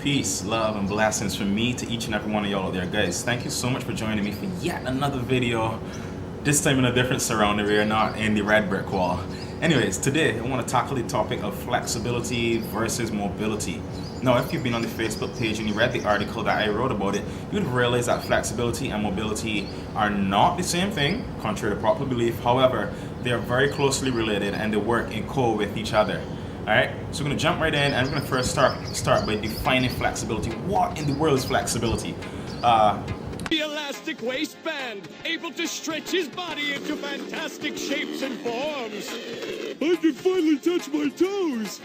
Peace, love, and blessings from me to each and every one of y'all out there, guys. Thank you so much for joining me for yet another video. This time in a different surrounding. We are not in the red brick wall. Anyways, today I want to tackle the topic of flexibility versus mobility. Now, if you've been on the Facebook page and you read the article that I wrote about it, you would have realized that flexibility and mobility are not the same thing, contrary to popular belief. However, they are very closely related and they work in co with each other. Alright, so we're going to jump right in and we're going to first start by defining flexibility. What in the world is flexibility? The elastic waistband, able to stretch his body into fantastic shapes and forms. I can finally touch my toes.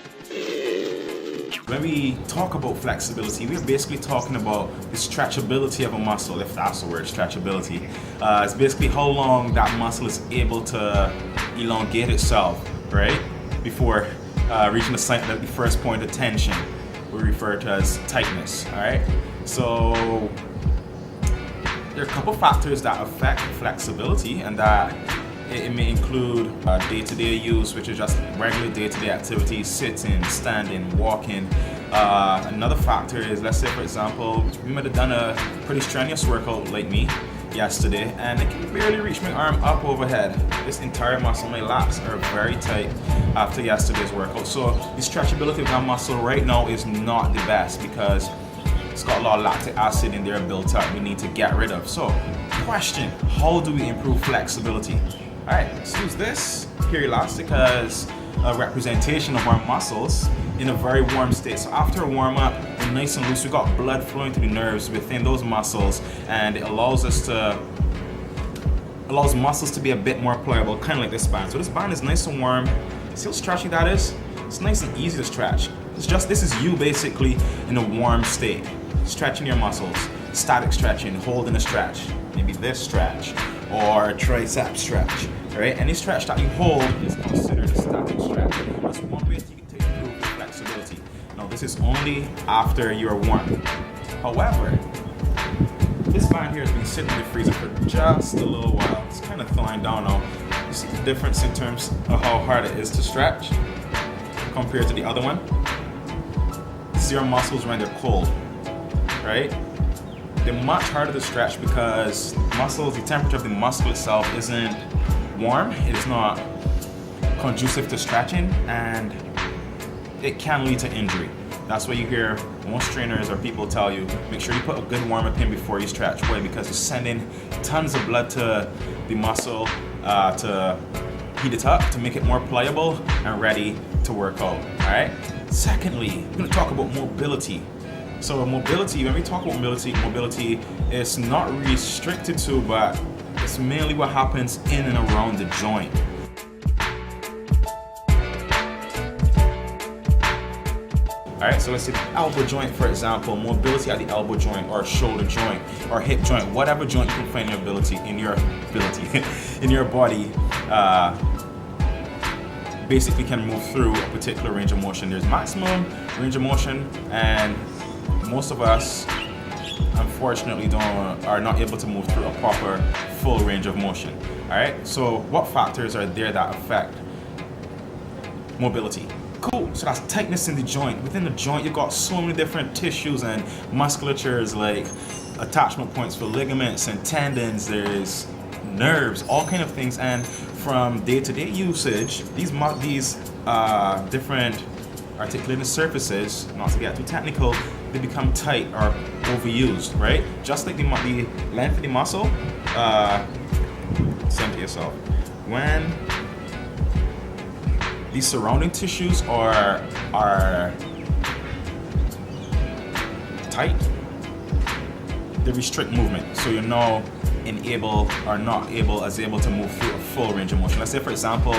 When we talk about flexibility, we're basically talking about the stretchability of a muscle, if that's the word, stretchability. It's basically how long that muscle is able to elongate itself, right? Before reaching the first point of tension, we refer to as tightness, alright? So there are a couple factors that affect flexibility, and that it may include day-to-day use, which is just regular day-to-day activities, sitting, standing, walking. Another factor is, let's say for example, we might have done a pretty strenuous workout like me yesterday, and I can barely reach my arm up overhead. This entire muscle, my lats are very tight after yesterday's workout. So the stretchability of that muscle right now is not the best because it's got a lot of lactic acid in there built up we need to get rid of. So question, how do we improve flexibility? Alright, let's use this here elastic as a representation of our muscles in a very warm state. So after a warm up, we're nice and loose. We got blood flowing to the nerves within those muscles, and it allows muscles to be a bit more pliable, kind of like this band. So this band is nice and warm. See how stretchy that is? It's nice and easy to stretch. This is you basically in a warm state, stretching your muscles, static stretching, holding a stretch, maybe this stretch or a tricep stretch, right? Any stretch that you hold is considered a static stretch. That's one way to improve flexibility. Now, this is only after you're warm. However, this band here has been sitting in the freezer for just a little while. It's kind of thawing down now. You see the difference in terms of how hard it is to stretch compared to the other one? This is your muscles when they're cold, right? They're much harder to stretch because the temperature of the muscle itself isn't warm. It is not conducive to stretching, and it can lead to injury. That's why you hear most trainers or people tell you, make sure you put a good warm-up in before you stretch. Why? Because you're sending tons of blood to the muscle to heat it up, to make it more pliable and ready to work out. Alright? Secondly, we're going to talk about mobility. So mobility, when we talk about mobility is not restricted to, but it's mainly what happens in and around the joint. Alright, so let's say the elbow joint, for example, mobility at the elbow joint or shoulder joint or hip joint, whatever joint you can find in your body, basically can move through a particular range of motion. There's maximum range of motion, and most of us unfortunately are not able to move through a proper full range of motion. Alright, so what factors are there that affect mobility? Cool, so that's tightness in the joint. Within the joint, you've got so many different tissues and musculatures, like attachment points for ligaments and tendons, there's nerves, all kind of things. And from day-to-day usage, these different articulated surfaces, not to get too technical, they become tight or overused, right? Just like the length of the muscle, same to yourself. When these surrounding tissues are tight, they restrict movement. So you're now able to move through a full range of motion. Let's say, for example,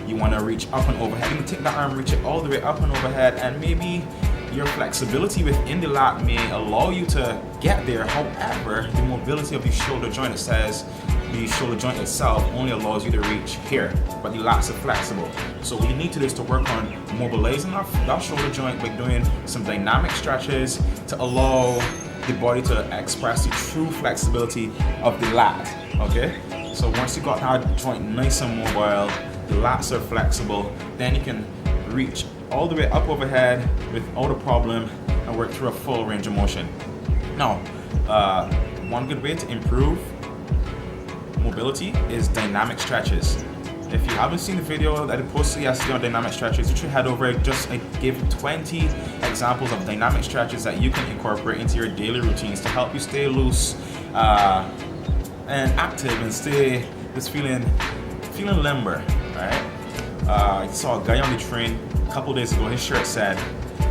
you want to reach up and overhead. You can take that arm, reach it all the way up and overhead, and maybe your flexibility within the lat may allow you to get there. However, the mobility of the shoulder joint, it says the shoulder joint itself only allows you to reach here, but the lats are flexible. So what you need to do is to work on mobilizing that shoulder joint by doing some dynamic stretches to allow the body to express the true flexibility of the lat. Okay, so once you got that joint nice and mobile, the lats are flexible, then you can reach all the way up overhead without a problem. And and work through a full range of motion. Now, one good way to improve mobility is dynamic stretches. If you haven't seen the video that I posted yesterday on dynamic stretches, you should head over. I give 20 examples of dynamic stretches that you can incorporate into your daily routines to help you stay loose and active and stay just feeling limber, right? I saw a guy on the train a couple days ago. His shirt said,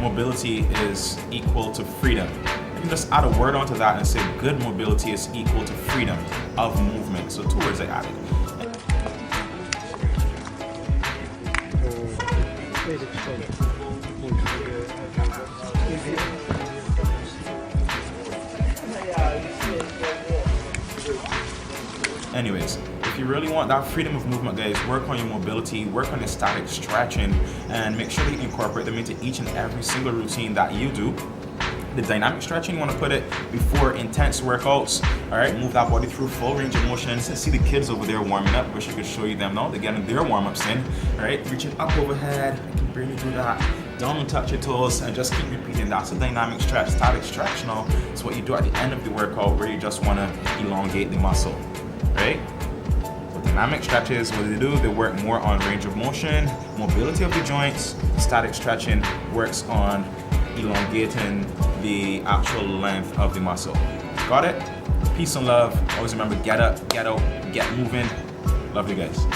"Mobility is equal to freedom." You can just add a word onto that and say, "Good mobility is equal to freedom of movement." So 2 words I added. Anyways, if you really want that freedom of movement, guys, work on your mobility, work on your static stretching, and make sure that you incorporate them into each and every single routine that you do. The dynamic stretching, you want to put it before intense workouts. All right, move that body through full range of motion. See the kids over there warming up. Wish I could show you them now. They're getting their warm-ups in. All right, reaching up overhead. I can barely do that. Don't touch your toes and just keep repeating that. So dynamic stretch, static stretch now. It's what you do at the end of the workout where you just want to elongate the muscle, right? So dynamic stretches, what do they do? They work more on range of motion, mobility of the joints. Static stretching works on elongating the actual length of the muscle. Got it? Peace and love. Always remember, get up, get out, get moving. Love you guys.